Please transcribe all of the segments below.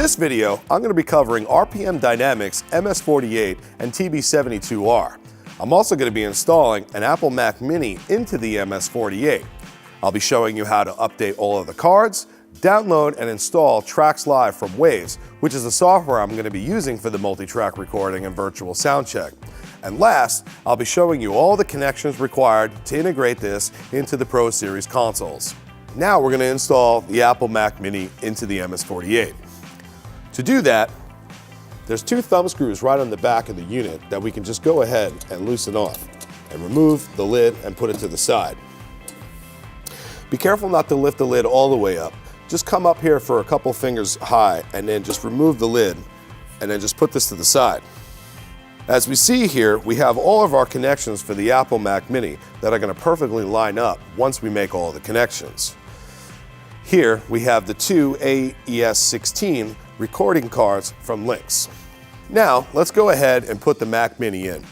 this video, I'm going to be covering RPM Dynamics MS48 and TB72R. I'm also going to be installing an Apple Mac Mini into the MS48. I'll be showing you how to update all of the cards, download and install Tracks Live from Waves, which is the software I'm going to be using for the multi-track recording and virtual sound check. And last, I'll be showing you all the connections required to integrate this into the Pro Series consoles. Now we're going to install the Apple Mac Mini into the MS48. To do that, there's two thumb screws right on the back of the unit that we can just go ahead and loosen off and remove the lid and put it to the side. Be careful not to lift the lid all the way up. Just come up here for a couple fingers high and then just remove the lid and then just put this to the side. As we see here, we have all of our connections for the Apple Mac Mini that are going to perfectly line up once we make all the connections. Here we have the two AES16 recording cards from Lynx. Now let's go ahead and put the Mac Mini in.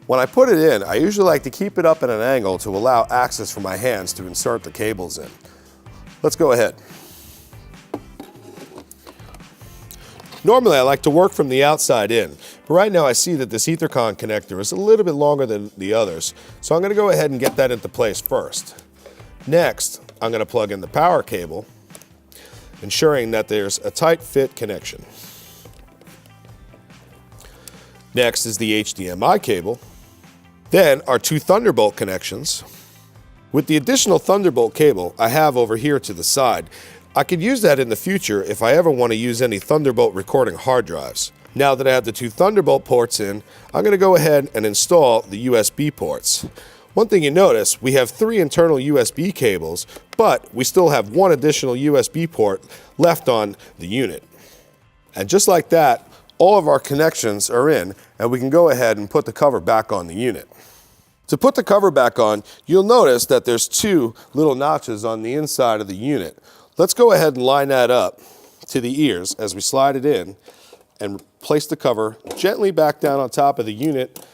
When I put it in, I usually like to keep it up at an angle to allow access for my hands to insert the cables in. Let's go ahead. Normally I like to work from the outside in, but right now I see that this Ethercon connector is a little bit longer than the others, so I'm going to go ahead and get that into place first. Next, I'm going to plug in the power cable, ensuring that there's a tight fit connection. Next is the HDMI cable. Then our two Thunderbolt connections. With the additional Thunderbolt cable I have over here to the side, I could use that in the future if I ever want to use any Thunderbolt recording hard drives. Now that I have the two Thunderbolt ports in, I'm going to go ahead and install the USB ports. One thing you notice, we have three internal USB cables, but we still have one additional USB port left on the unit. And just like that, all of our connections are in, and we can go ahead and put the cover back on the unit. To put the cover back on, you'll notice that there's two little notches on the inside of the unit. Let's go ahead and line that up to the ears as we slide it in and place the cover gently back down on top of the unit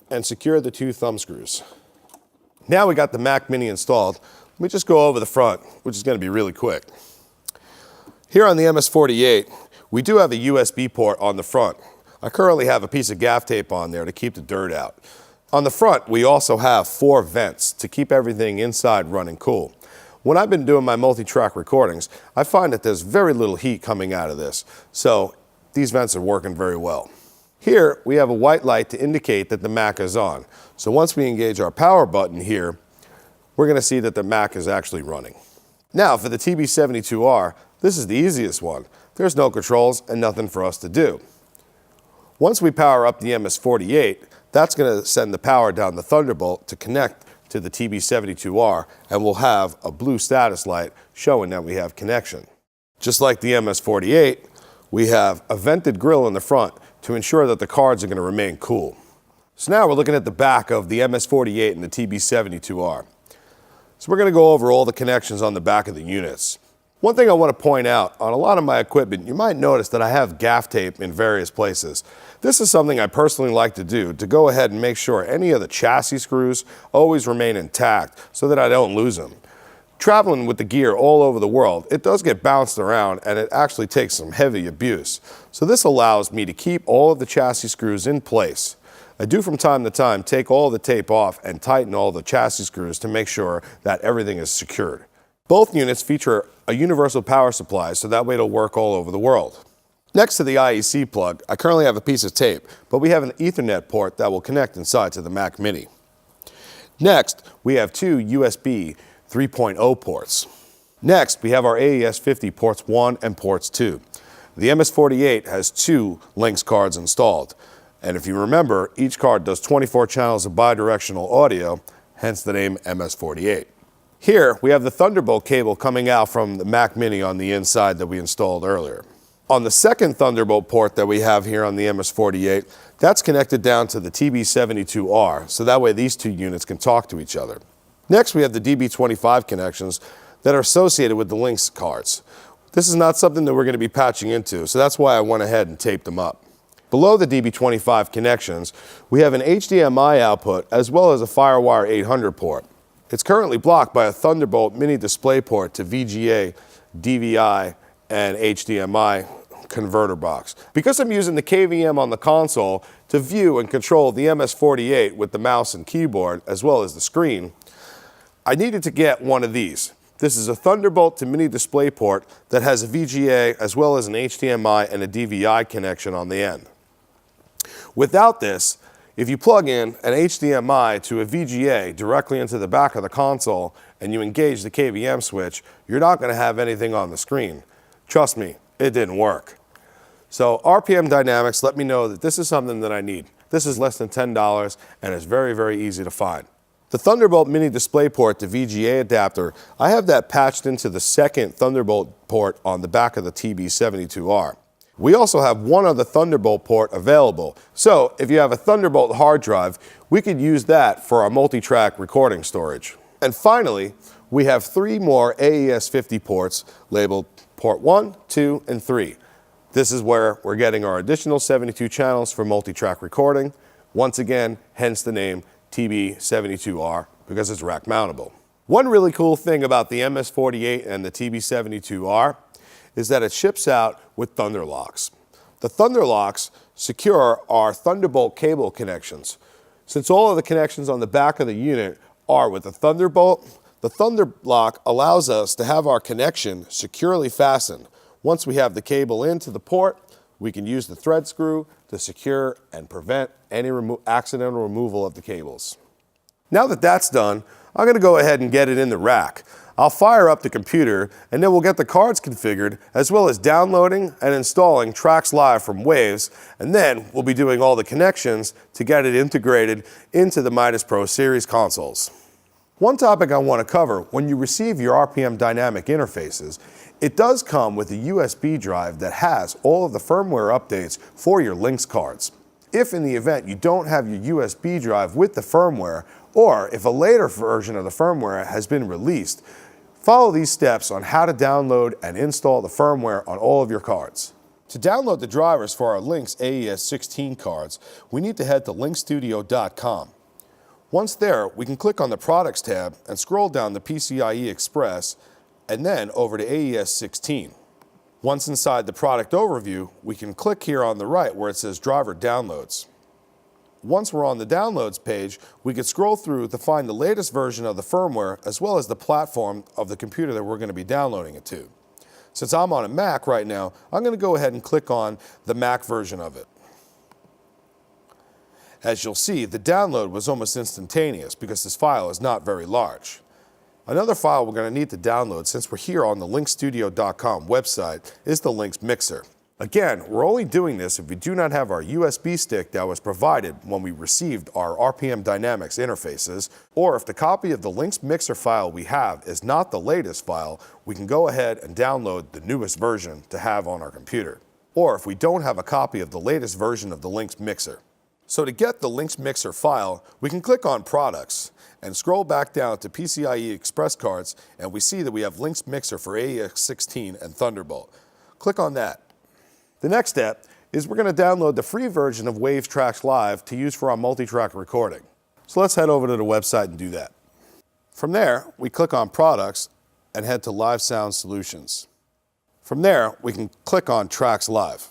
and secure the two thumb screws. Now we got the Mac Mini installed. Let me just go over the front, which is going to be really quick. Here on the MS48, we do have a USB port on the front. I currently have a piece of gaff tape on there to keep the dirt out. On the front, we also have 4 vents to keep everything inside running cool. When I've been doing my multi-track recordings, I find that there's very little heat coming out of this, so these vents are working very well. Here, we have a white light to indicate that the Mac is on. So once we engage our power button here, we're going to see that the Mac is actually running. Now for the TB72R, this is the easiest one. There's no controls and nothing for us to do. Once we power up the MS48, that's going to send the power down the Thunderbolt to connect to the TB72R, and we'll have a blue status light showing that we have connection. Just like the MS48, we have a vented grill in the front to ensure that the cards are going to remain cool. So now we're looking at the back of the MS48 and the TB72R. So we're going to go over all the connections on the back of the units. One thing I want to point out, on a lot of my equipment, you might notice that I have gaff tape in various places. This is something I personally like to do, to go ahead and make sure any of the chassis screws always remain intact so that I don't lose them. Traveling with the gear all over the world, it does get bounced around and it actually takes some heavy abuse. So this allows me to keep all of the chassis screws in place. I do from time to time take all the tape off and tighten all the chassis screws to make sure that everything is secured. Both units feature a universal power supply, so that way it'll work all over the world. Next to the IEC plug, I currently have a piece of tape, but we have an Ethernet port that will connect inside to the Mac Mini. Next, we have two USB 3.0 ports. Next, we have our AES50 ports 1 and ports 2. The MS48 has 2 Lynx cards installed. And if you remember, each card does 24 channels of bidirectional audio, hence the name MS48. Here, we have the Thunderbolt cable coming out from the Mac Mini on the inside that we installed earlier. On the second Thunderbolt port that we have here on the MS48, that's connected down to the TB72R, so that way these two units can talk to each other. Next, we have the DB25 connections that are associated with the Lynx cards. This is not something that we're going to be patching into, so that's why I went ahead and taped them up. Below the DB25 connections, we have an HDMI output as well as a FireWire 800 port. It's currently blocked by a Thunderbolt mini display port to VGA, DVI, and HDMI converter box. Because I'm using the KVM on the console to view and control the MS48 with the mouse and keyboard, as well as the screen, I needed to get one of these. This is a Thunderbolt to mini DisplayPort that has a VGA as well as an HDMI and a DVI connection on the end. Without this, if you plug in an HDMI to a VGA directly into the back of the console and you engage the KVM switch, you're not going to have anything on the screen. Trust me, it didn't work. So RPM Dynamics let me know that this is something that I need. This is less than $10 and it's very, very easy to find. The Thunderbolt mini DisplayPort to VGA adapter, I have that patched into the second Thunderbolt port on the back of the TB72R. We also have one other Thunderbolt port available, so if you have a Thunderbolt hard drive, we could use that for our multi-track recording storage. And finally, we have 3 more AES50 ports labeled port 1, 2, and 3. This is where we're getting our additional 72 channels for multi-track recording. Once again, hence the name TB72R, because it's rack mountable. One really cool thing about the MS48 and the TB72R is that it ships out with Thunder locks. The Thunder locks secure our Thunderbolt cable connections. Since all of the connections on the back of the unit are with the Thunderbolt, the Thunder lock allows us to have our connection securely fastened. Once we have the cable into the port, we can use the thread screw to secure and prevent any accidental removal of the cables. Now that that's done, I'm going to go ahead and get it in the rack. I'll fire up the computer and then we'll get the cards configured, as well as downloading and installing tracks live from Waves, and then we'll be doing all the connections to get it integrated into the Midas Pro Series consoles. One topic I want to cover: when you receive your RPM dynamic interfaces, it does come with a USB drive that has all of the firmware updates for your Lynx cards. If in the event you don't have your USB drive with the firmware, or if a later version of the firmware has been released, follow these steps on how to download and install the firmware on all of your cards. To download the drivers for our Lynx AES16 cards, we need to head to linkstudio.com. Once there, we can click on the Products tab and scroll down to PCIe Express and then over to AES16. Once inside the product overview, we can click here on the right where it says Driver Downloads. Once we're on the Downloads page, we can scroll through to find the latest version of the firmware as well as the platform of the computer that we're going to be downloading it to. Since I'm on a Mac right now, I'm going to go ahead and click on the Mac version of it. As you'll see, the download was almost instantaneous because this file is not very large. Another file we're going to need to download, since we're here on the linkstudio.com website, is the Lynx Mixer. Again, we're only doing this if we do not have our USB stick that was provided when we received our RPM Dynamics interfaces, or if the copy of the Lynx Mixer file we have is not the latest file, we can go ahead and download the newest version to have on our computer. Or if we don't have a copy of the latest version of the Lynx Mixer. So to get the Lynx Mixer file, we can click on Products and scroll back down to PCIe Express cards, and we see that we have Lynx Mixer for AES16 and Thunderbolt. Click on that. The next step is we're going to download the free version of Waves Tracks Live to use for our multi-track recording. So let's head over to the website and do that. From there, we click on Products and head to Live Sound Solutions. From there, we can click on Tracks Live.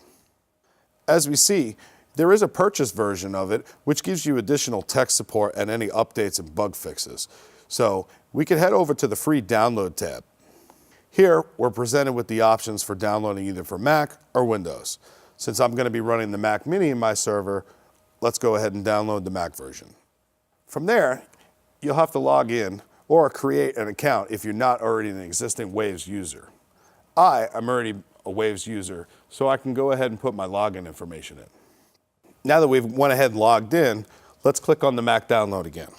As we see, there is a purchase version of it, which gives you additional tech support and any updates and bug fixes. So we can head over to the free download tab. Here, we're presented with the options for downloading either for Mac or Windows. Since I'm going to be running the Mac Mini in my server, let's go ahead and download the Mac version. From there, you'll have to log in or create an account if you're not already an existing Waves user. I am already a Waves user, so I can go ahead and put my login information in. Now that we've went ahead and logged in, let's click on the Mac download again.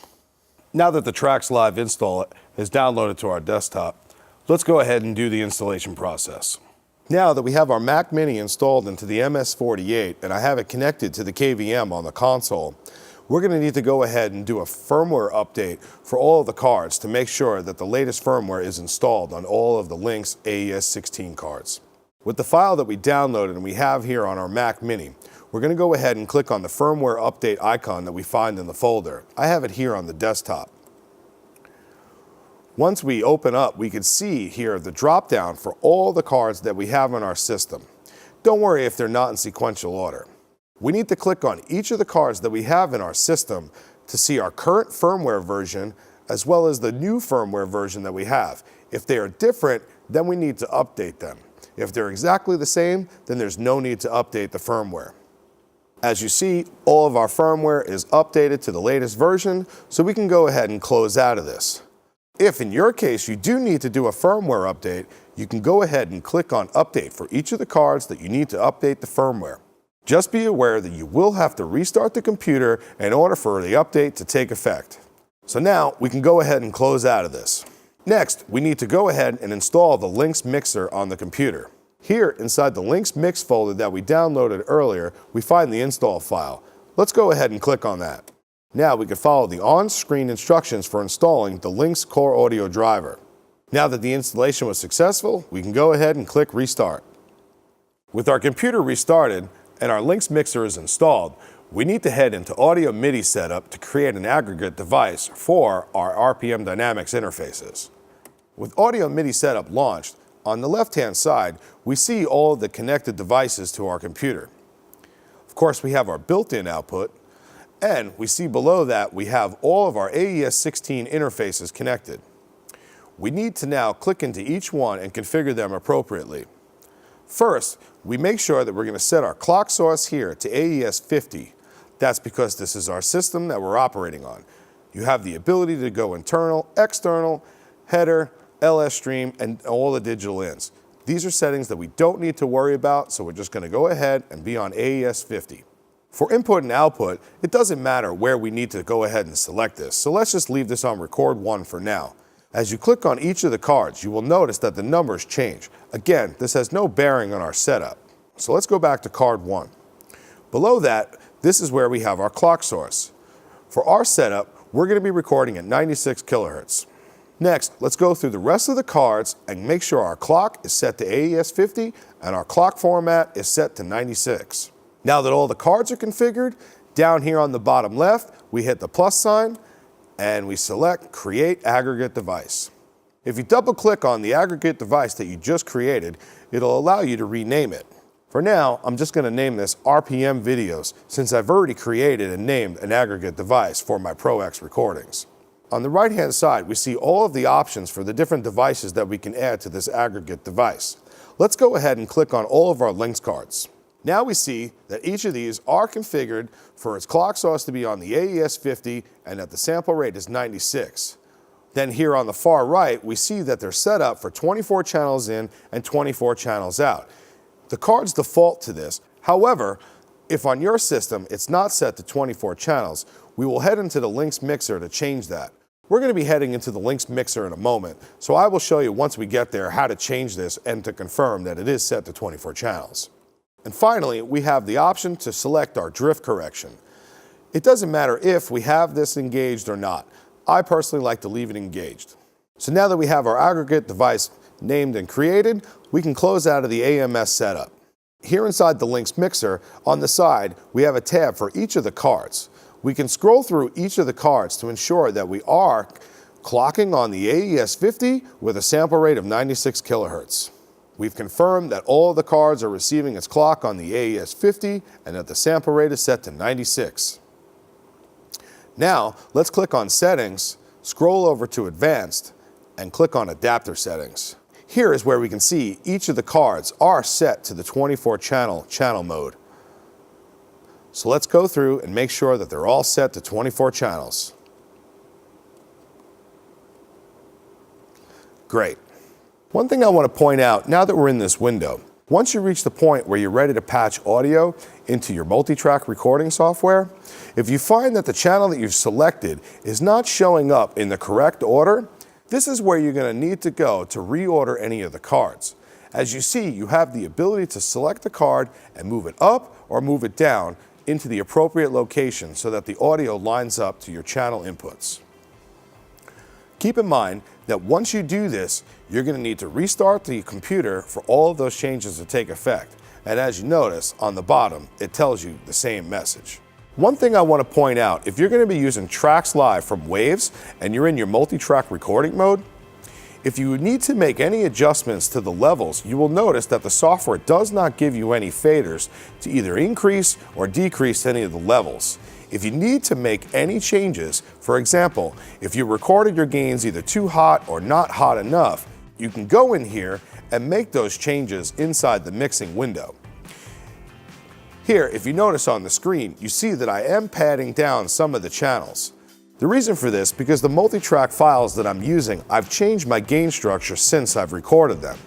Now that the Tracks Live install is downloaded to our desktop, let's go ahead and do the installation process. Now that we have our Mac Mini installed into the MS48 and I have it connected to the KVM on the console, we're going to need to go ahead and do a firmware update for all of the cards to make sure that the latest firmware is installed on all of the Lynx AES16 cards. With the file that we downloaded and we have here on our Mac Mini, we're going to go ahead and click on the firmware update icon that we find in the folder. I have it here on the desktop. Once we open up, we can see here the drop down for all the cards that we have in our system. don't worry if they're not in sequential order. We need to click on each of the cards that we have in our system to see our current firmware version as well as the new firmware version that we have. If they are different, then we need to update them. If they're exactly the same, then there's no need to update the firmware. As you see, all of our firmware is updated to the latest version, so we can go ahead and close out of this. If in your case you do need to do a firmware update, you can go ahead and click on Update for each of the cards that you need to update the firmware. Just be aware that you will have to restart the computer in order for the update to take effect. So now we can go ahead and close out of this. Next, we need to go ahead and install the Lynx mixer on the computer. Here, inside the Lynx Mix folder that we downloaded earlier, we find the install file. Let's go ahead and click on that. Now we can follow the on-screen instructions for installing the Lynx Core Audio driver. Now that the installation was successful, we can go ahead and click Restart. With our computer restarted and our Lynx mixer is installed, we need to head into Audio MIDI Setup to create an aggregate device for our RPM Dynamics interfaces. With Audio MIDI Setup launched, on the left-hand side, we see all of the connected devices to our computer. Of course, we have our built-in output, and we see below that we have all of our AES16 interfaces connected. We need to now click into each one and configure them appropriately. First, we make sure that we're going to set our clock source here to AES50. That's because this is our system that we're operating on. You have the ability to go internal, external, header, LS stream, and all the digital ins. These are settings that we don't need to worry about, so we're just going to go ahead and be on AES50. For input and output, it doesn't matter where we need to go ahead and select this, so let's just leave this on record 1 for now. As you click on each of the cards, you will notice that the numbers change. Again, this has no bearing on our setup. So let's go back to card 1. Below that, this is where we have our clock source. For our setup, we're going to be recording at 96 kilohertz. Next, let's go through the rest of the cards and make sure our clock is set to AES50 and our clock format is set to 96. Now that all the cards are configured, down here on the bottom left, we hit the plus sign and we select Create Aggregate Device. If you double click on the aggregate device that you just created, it'll allow you to rename it. For now, I'm just going to name this RPM Videos since I've already created and named an aggregate device for my ProX recordings. On the right-hand side, we see all of the options for the different devices that we can add to this aggregate device. Let's go ahead and click on all of our Lynx cards. Now we see that each of these are configured for its clock source to be on the AES50 and that the sample rate is 96. Then here on the far right, we see that they're set up for 24 channels in and 24 channels out. The cards default to this. However, if on your system it's not set to 24 channels, we will head into the Lynx mixer to change that. We're going to be heading into the Lynx mixer in a moment, so I will show you once we get there how to change this and to confirm that it is set to 24 channels. And finally, we have the option to select our drift correction. It doesn't matter if we have this engaged or not. I personally like to leave it engaged. So now that we have our aggregate device named and created, we can close out of the AMS setup. Here inside the Lynx mixer, on the side, we have a tab for each of the cards. We can scroll through each of the cards to ensure that we are clocking on the AES50 with a sample rate of 96 kilohertz. We've confirmed that all of the cards are receiving its clock on the AES50 and that the sample rate is set to 96. Now, let's click on Settings, scroll over to Advanced, and click on Adapter Settings. Here is where we can see each of the cards are set to the 24 channel mode. So let's go through and make sure that they're all set to 24 channels. Great. One thing I want to point out now that we're in this window, once you reach the point where you're ready to patch audio into your multi-track recording software, if you find that the channel that you've selected is not showing up in the correct order, this is where you're going to need to go to reorder any of the cards. As you see, you have the ability to select the card and move it up or move it down into the appropriate location so that the audio lines up to your channel inputs. Keep in mind that once you do this, you're going to need to restart the computer for all of those changes to take effect. And as you notice, on the bottom, it tells you the same message. One thing I want to point out, if you're going to be using Tracks Live from Waves and you're in your multi-track recording mode, If you need to make any adjustments to the levels, you will notice that the software does not give you any faders to either increase or decrease any of the levels. If you need to make any changes, for example, if you recorded your gains either too hot or not hot enough, you can go in here and make those changes inside the mixing window. Here, if you notice on the screen, you see that I am padding down some of the channels. The reason for this, because the multi-track files that I'm using, I've changed my gain structure since I've recorded them.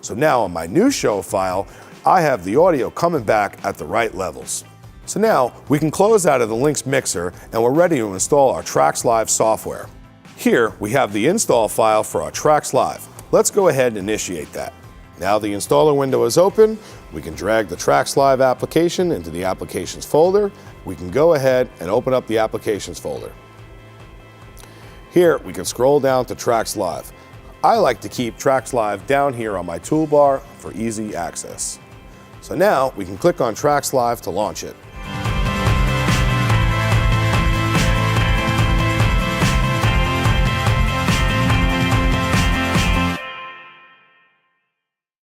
So now on my new show file, I have the audio coming back at the right levels. So now we can close out of the Lynx mixer and we're ready to install our TRAXX Live software. Here we have the install file for our TRAXX Live. Let's go ahead and initiate that. Now the installer window is open, we can drag the TRAXX Live application into the Applications folder. We can go ahead and open up the Applications folder. Here we can scroll down to TRAXX Live. I like to keep TRAXX Live down here on my toolbar for easy access. So now we can click on TRAXX Live to launch it.